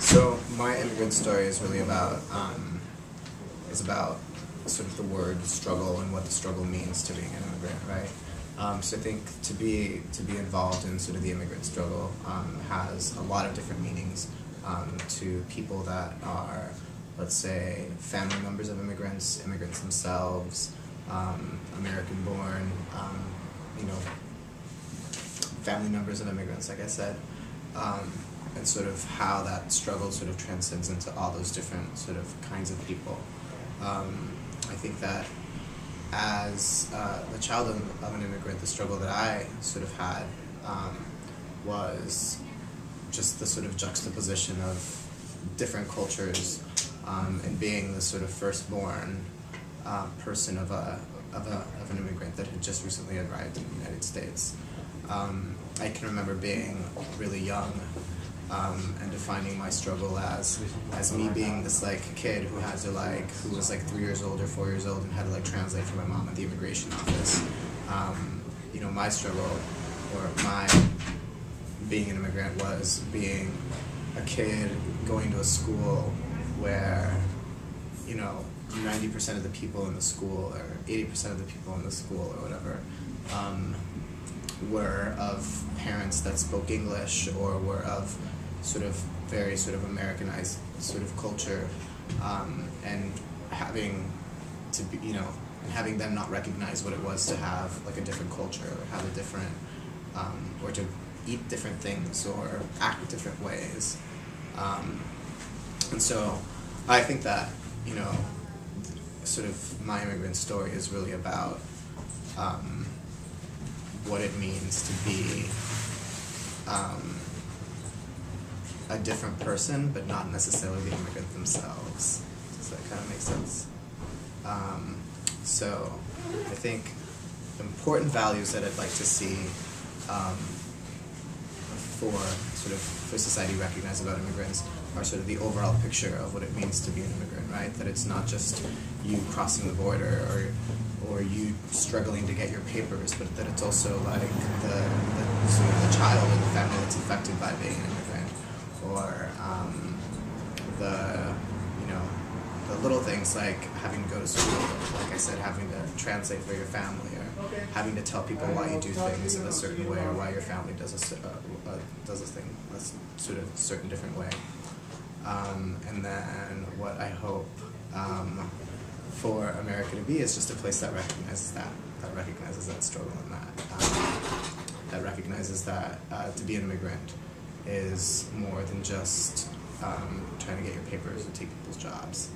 So my immigrant story is really about sort of the word struggle and what the struggle means to being an immigrant, right? So I think to be involved in sort of the immigrant struggle has a lot of different meanings to people that are, let's say, family members of immigrants, immigrants themselves, American-born, you know, family members of immigrants, like I said, and sort of how that struggle sort of transcends into all those different sort of kinds of people. I think that as the child of an immigrant, the struggle that I sort of had was just the sort of juxtaposition of different cultures and being the sort of firstborn person of an immigrant that had just recently arrived in the United States. I can remember being really young and defining my struggle as me being this like kid who had to who was like 3 years old or 4 years old and had to like translate for my mom at the immigration office. You know, my struggle or my being an immigrant was being a kid going to a school where, you know, 90% of the people in the school or 80% of the people in the school or whatever were of parents that spoke English or were of sort of very sort of Americanized sort of culture, and having to be, you know, and having them not recognize what it was to have like a different culture or have a different, or to eat different things or act different ways. And so I think that, you know, sort of my immigrant story is really about what it means to be a different person, but not necessarily the immigrant themselves. Does that kind of make sense? So I think important values that I'd like to see for society recognized about immigrants are sort of the overall picture of what it means to be an immigrant, right? That it's not just you crossing the border or you struggling to get your papers, but that it's also like the sort of the child and the family that's affected by being an immigrant, or the little things like having to go to school, like I said, having to translate for your family, or having to tell people why you do things in a certain way, or why your family does a thing a sort of certain different way. And then what I hope for America to be is just a place that recognizes that struggle, and that recognizes that to be an immigrant is more than just trying to get your papers or take people's jobs.